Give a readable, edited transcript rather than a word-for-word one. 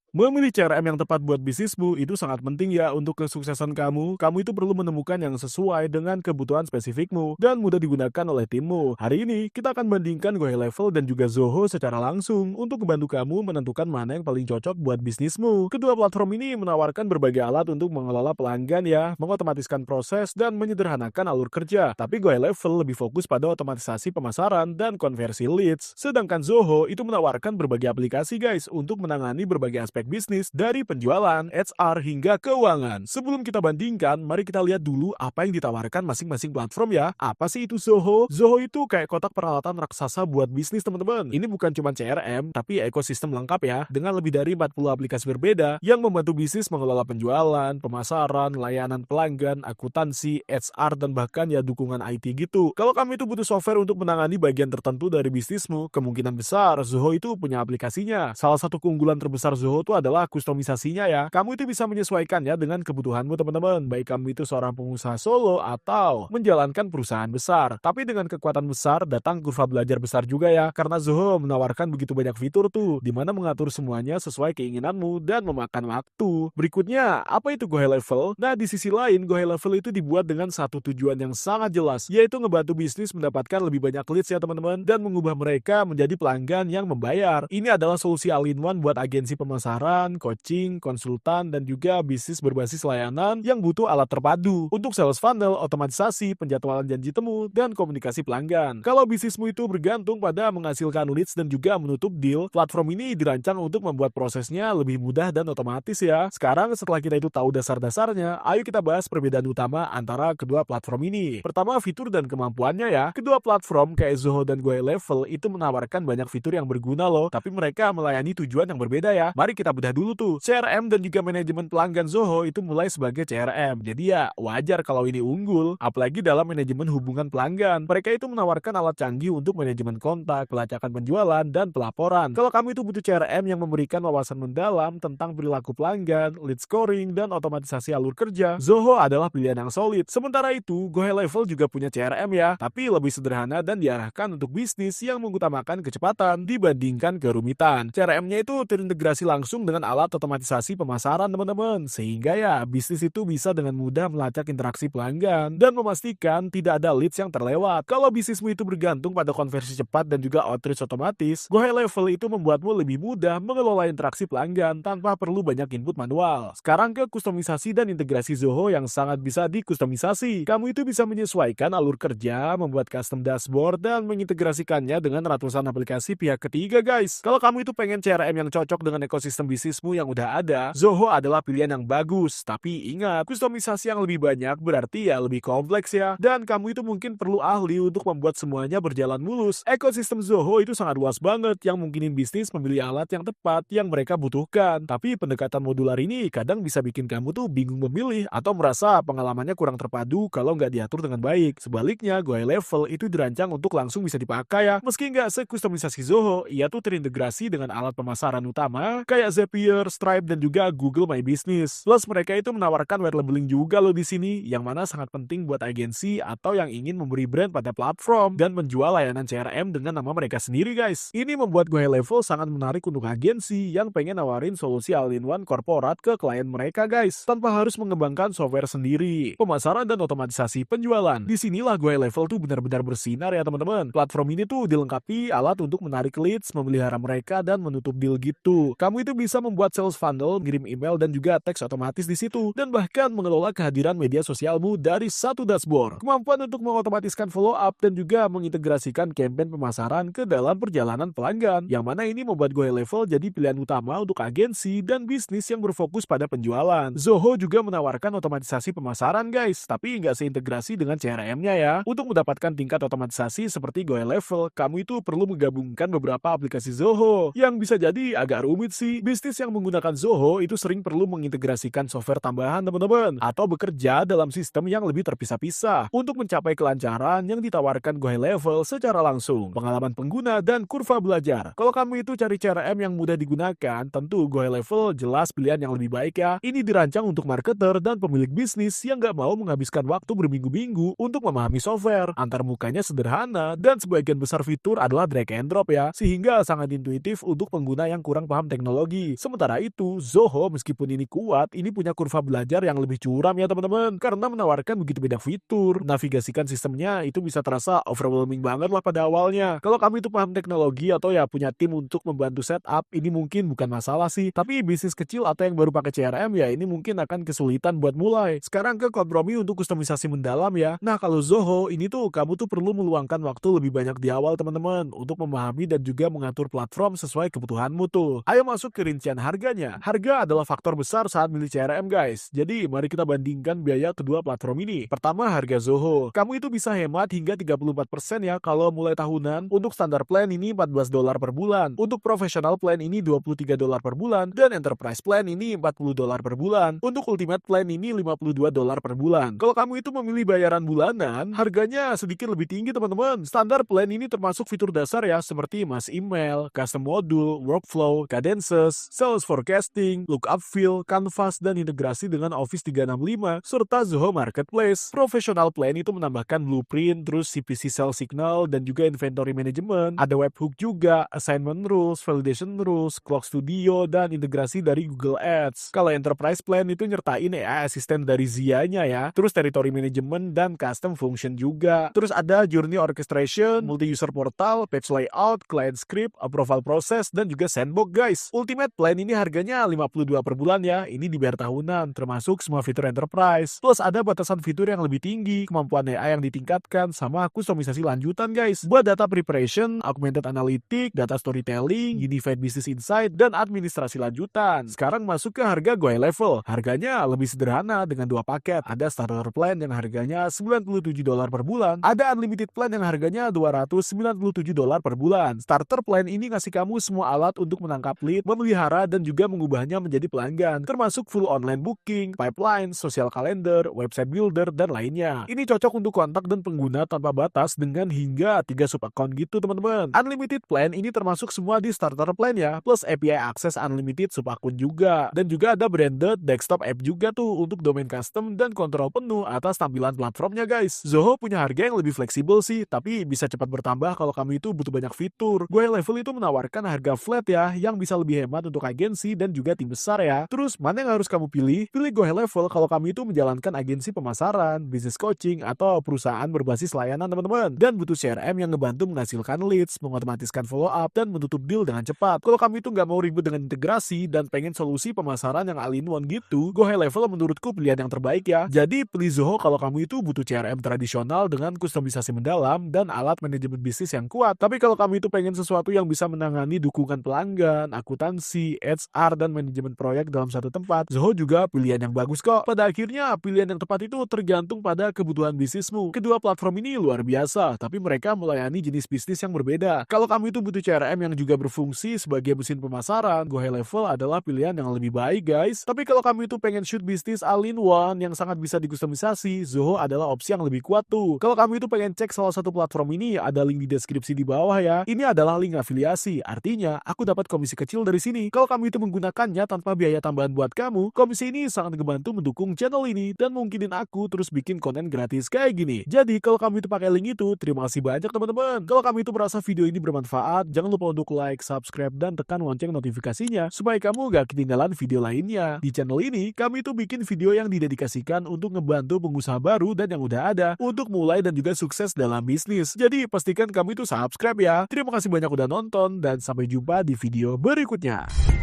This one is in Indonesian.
Memilih CRM yang tepat buat bisnismu itu sangat penting ya untuk kesuksesan kamu. Kamu itu perlu menemukan yang sesuai dengan kebutuhan spesifikmu dan mudah digunakan oleh timmu. Hari ini kita akan bandingkan GoHighLevel dan juga Zoho secara langsung untuk membantu kamu menentukan mana yang paling cocok buat bisnismu. Kedua platform ini menawarkan berbagai alat untuk mengelola pelanggan ya, mengotomatiskan proses dan menyederhanakan alur kerja. Tapi GoHighLevel lebih fokus pada otomatisasi pemasaran dan konversi leads. Sedangkan Zoho itu menawarkan berbagai aplikasi guys untuk menangani berbagai aspek bisnis dari penjualan, HR, hingga keuangan. Sebelum kita bandingkan, mari kita lihat dulu apa yang ditawarkan masing-masing platform ya. Apa sih itu Zoho? Zoho itu kayak kotak peralatan raksasa buat bisnis teman-teman. Ini bukan cuma CRM, tapi ekosistem lengkap ya, dengan lebih dari 40 aplikasi berbeda yang membantu bisnis mengelola penjualan, pemasaran, layanan pelanggan, akuntansi, HR, dan bahkan ya dukungan IT gitu. Kalau kamu itu butuh software untuk menangani bagian tertentu dari bisnismu, kemungkinan besar Zoho itu punya aplikasinya. Salah satu keunggulan terbesar Zoho itu adalah kustomisasinya ya. Kamu itu bisa menyesuaikannya dengan kebutuhanmu teman-teman, baik kamu itu seorang pengusaha solo atau menjalankan perusahaan besar. Tapi dengan kekuatan besar datang kurva belajar besar juga ya, karena Zoho menawarkan begitu banyak fitur tuh, di mana mengatur semuanya sesuai keinginanmu dan memakan waktu. Berikutnya, apa itu GoHighLevel? Nah, di sisi lain, GoHighLevel itu dibuat dengan satu tujuan yang sangat jelas, yaitu ngebantu bisnis mendapatkan lebih banyak leads ya teman-teman, dan mengubah mereka menjadi pelanggan yang membayar. Ini adalah solusi all-in-one buat agensi pemasaran, coaching, konsultan, dan juga bisnis berbasis layanan yang butuh alat terpadu untuk sales funnel, otomatisasi, penjadwalan janji temu, dan komunikasi pelanggan. Kalau bisnismu itu bergantung pada menghasilkan leads dan juga menutup deal, platform ini dirancang untuk membuat prosesnya lebih mudah dan otomatis ya. Sekarang setelah kita itu tahu dasar-dasarnya, ayo kita bahas perbedaan utama antara kedua platform ini. Pertama, fitur dan kemampuannya ya. Kedua platform kayak Zoho dan GoHighLevel itu menawarkan banyak fitur yang berguna loh, tapi mereka melayani tujuan yang berbeda ya. Mari kita bedah dulu tuh. CRM dan juga manajemen pelanggan Zoho itu mulai sebagai CRM. Jadi ya wajar kalau ini unggul, apalagi dalam manajemen hubungan pelanggan. Mereka itu menawarkan alat canggih untuk manajemen kontak, pelacakan penjualan, dan pelaporan. Kalau kamu itu butuh CRM yang memberikan wawasan mendalam tentang perilaku pelanggan, lead scoring, dan otomatisasi alur kerja, Zoho adalah pilihan yang solid. Sementara itu, GoHighLevel juga punya CRM ya, tapi lebih sederhana dan diarahkan untuk bisnis yang mengutamakan kecepatan dibandingkan kerumitan. CRM-nya itu terintegrasi langsung dengan alat otomatisasi pemasaran teman-teman, sehingga ya bisnis itu bisa dengan mudah melacak interaksi pelanggan dan memastikan tidak ada leads yang terlewat. Kalau bisnismu itu bergantung pada konversi cepat dan juga outreach otomatis, GoHighLevel itu membuatmu lebih mudah mengelola interaksi pelanggan tanpa perlu banyak input manual. Sekarang ke kustomisasi dan integrasi Zoho yang sangat bisa dikustomisasi. Kamu itu bisa menyesuaikan alur kerja, membuat custom dashboard, dan mengintegrasikannya dengan ratusan aplikasi pihak ketiga guys. Kalau kamu itu pengen CRM yang cocok dengan ekosistem bisnismu yang udah ada, Zoho adalah pilihan yang bagus. Tapi ingat, kustomisasi yang lebih banyak berarti ya lebih kompleks ya. Dan kamu itu mungkin perlu ahli untuk membuat semuanya berjalan mulus. Ekosistem Zoho itu sangat luas banget yang mungkinin bisnis memilih alat yang tepat yang mereka butuhkan. Tapi pendekatan modular ini kadang bisa bikin kamu tuh bingung memilih atau merasa pengalamannya kurang terpadu kalau nggak diatur dengan baik. Sebaliknya, GoHighLevel itu dirancang untuk langsung bisa dipakai ya. Meski nggak sekustomisasi Zoho, ia tuh terintegrasi dengan alat pemasaran utama kayak Zapier, Stripe, dan juga Google My Business. Plus mereka itu menawarkan white labeling juga loh di sini, yang mana sangat penting buat agensi atau yang ingin memberi brand pada platform dan menjual layanan CRM dengan nama mereka sendiri guys. Ini membuat GoHighLevel sangat menarik untuk agensi yang pengen nawarin solusi all-in-one korporat ke klien mereka guys, tanpa harus mengembangkan software sendiri. Pemasaran dan otomatisasi penjualan. Disinilah GoHighLevel tuh benar-benar bersinar ya teman-teman. Platform ini tuh dilengkapi alat untuk menarik leads, memelihara mereka, dan menutup deal gitu. Kamu itu bisa membuat sales funnel, ngirim email, dan juga teks otomatis di situ, dan bahkan mengelola kehadiran media sosialmu dari satu dashboard. Kemampuan untuk mengotomatiskan follow up dan juga mengintegrasikan campaign pemasaran ke dalam perjalanan pelanggan, yang mana ini membuat GoHighLevel jadi pilihan utama untuk agensi dan bisnis yang berfokus pada penjualan. Zoho juga menawarkan otomatisasi pemasaran guys, tapi nggak seintegrasi dengan CRM-nya ya. Untuk mendapatkan tingkat otomatisasi seperti GoHighLevel, kamu itu perlu menggabungkan beberapa aplikasi Zoho, yang bisa jadi agak rumit sih. Bisnis yang menggunakan Zoho itu sering perlu mengintegrasikan software tambahan teman-teman, atau bekerja dalam sistem yang lebih terpisah-pisah untuk mencapai kelancaran yang ditawarkan GoHighLevel secara langsung. Pengalaman pengguna dan kurva belajar. Kalau kamu itu cari CRM yang mudah digunakan, tentu GoHighLevel jelas pilihan yang lebih baik ya. Ini dirancang untuk marketer dan pemilik bisnis yang nggak mau menghabiskan waktu berminggu-minggu untuk memahami software. Antar mukanya sederhana dan sebagian besar fitur adalah drag and drop ya, sehingga sangat intuitif untuk pengguna yang kurang paham teknologi lagi. Sementara itu, Zoho meskipun ini kuat, ini punya kurva belajar yang lebih curam ya teman-teman, karena menawarkan begitu banyak fitur. Navigasikan sistemnya itu bisa terasa overwhelming banget lah pada awalnya. Kalau kamu itu paham teknologi atau ya punya tim untuk membantu setup, ini mungkin bukan masalah sih. Tapi bisnis kecil atau yang baru pakai CRM ya ini mungkin akan kesulitan buat mulai. Sekarang ke kompromi untuk kustomisasi mendalam ya. Nah kalau Zoho ini tuh kamu tuh perlu meluangkan waktu lebih banyak di awal teman-teman untuk memahami dan juga mengatur platform sesuai kebutuhanmu tuh. Ayo masuk ke rincian harganya. Harga adalah faktor besar saat milih CRM guys. Jadi mari kita bandingkan biaya kedua platform ini. Pertama harga Zoho. Kamu itu bisa hemat hingga 34% ya kalau mulai tahunan. Untuk standar plan ini $14 per bulan. Untuk professional plan ini $23 per bulan. Dan enterprise plan ini $40 per bulan. Untuk ultimate plan ini $52 per bulan. Kalau kamu itu memilih bayaran bulanan, harganya sedikit lebih tinggi teman-teman. Standar plan ini termasuk fitur dasar ya seperti mass email, custom module, workflow, cadences, sales forecasting, lookup fill, canvas, dan integrasi dengan Office 365 serta Zoho Marketplace. Professional plan itu menambahkan blueprint, terus CPC sales signal, dan juga inventory management. Ada webhook juga, assignment rules, validation rules, clock studio, dan integrasi dari Google Ads. Kalau enterprise plan itu nyertain AI assistant dari Zia-nya ya, terus territory management dan custom function juga. Terus ada journey orchestration, multi-user portal, page layout, client script, approval process, dan juga sandbox guys. Ultimate plan ini harganya $52 per bulan ya, ini dibayar tahunan, termasuk semua fitur enterprise. Plus ada batasan fitur yang lebih tinggi, kemampuan AI yang ditingkatkan, sama kustomisasi lanjutan guys. Buat data preparation, augmented analytics, data storytelling, unified business insight, dan administrasi lanjutan. Sekarang masuk ke harga Go High Level. Harganya lebih sederhana dengan dua paket. Ada starter plan yang harganya $97 per bulan. Ada unlimited plan yang harganya $297 per bulan. Starter plan ini ngasih kamu semua alat untuk menangkap lead, memelihara, dan juga mengubahnya menjadi pelanggan. Termasuk full online booking, pipeline, social calendar, website builder, dan lainnya. Ini cocok untuk kontak dan pengguna tanpa batas dengan hingga 3 sub account gitu teman-teman. Unlimited plan ini termasuk semua di starter plan ya, plus API akses unlimited sub akun juga. Dan juga ada branded desktop app juga tuh untuk domain custom dan kontrol penuh atas tampilan platformnya guys. Zoho punya harga yang lebih fleksibel sih, tapi bisa cepat bertambah kalau kamu itu butuh banyak fitur. Go High Level itu menawarkan harga flat ya, yang bisa lebih hemat untuk agensi dan juga tim besar ya. Terus mana yang harus kamu pilih? Pilih Go High Level kalau kamu itu menjalankan agensi pemasaran, bisnis coaching, atau perusahaan berbasis layanan teman-teman. Dan butuh CRM yang ngebantu menghasilkan leads, mengotomatiskan follow up, dan menutup deal dengan cepat. Kalau kamu itu nggak mau ribet dengan integrasi dan pengen solusi pemasaran yang all-in-one gitu, Go High Level menurutku pilihan yang terbaik ya. Jadi pilih Zoho kalau kamu itu butuh CRM tradisional dengan kustomisasi mendalam dan alat manajemen bisnis yang kuat. Tapi kalau kamu itu pengen sesuatu yang bisa menangani dukungan pelanggan, akuntansi, HR, dan manajemen proyek dalam satu tempat, Zoho juga pilihan yang bagus kok. Pada akhirnya, pilihan yang tepat itu tergantung pada kebutuhan bisnismu. Kedua platform ini luar biasa, tapi mereka melayani jenis bisnis yang berbeda. Kalau kamu itu butuh CRM yang juga berfungsi sebagai mesin pemasaran, Go High Level adalah pilihan yang lebih baik guys. Tapi kalau kamu itu pengen shoot bisnis all-in-one yang sangat bisa dikustomisasi, Zoho adalah opsi yang lebih kuat tuh. Kalau kamu itu pengen cek salah satu platform ini, ada link di deskripsi di bawah ya. Ini adalah link afiliasi, artinya aku dapat komisi kecil dari sini. Kalau kamu itu menggunakannya tanpa biaya tambahan buat kamu, komisi ini sangat ngebantu mendukung channel ini dan mungkinin aku terus bikin konten gratis kayak gini. Jadi kalau kamu itu pakai link itu, terima kasih banyak teman-teman. Kalau kamu itu merasa video ini bermanfaat, jangan lupa untuk like, subscribe, dan tekan lonceng notifikasinya supaya kamu gak ketinggalan video lainnya. Di channel ini, kami itu bikin video yang didedikasikan untuk ngebantu pengusaha baru dan yang udah ada untuk mulai dan juga sukses dalam bisnis. Jadi pastikan kamu itu subscribe ya. Terima kasih banyak udah nonton dan sampai jumpa di video berikutnya.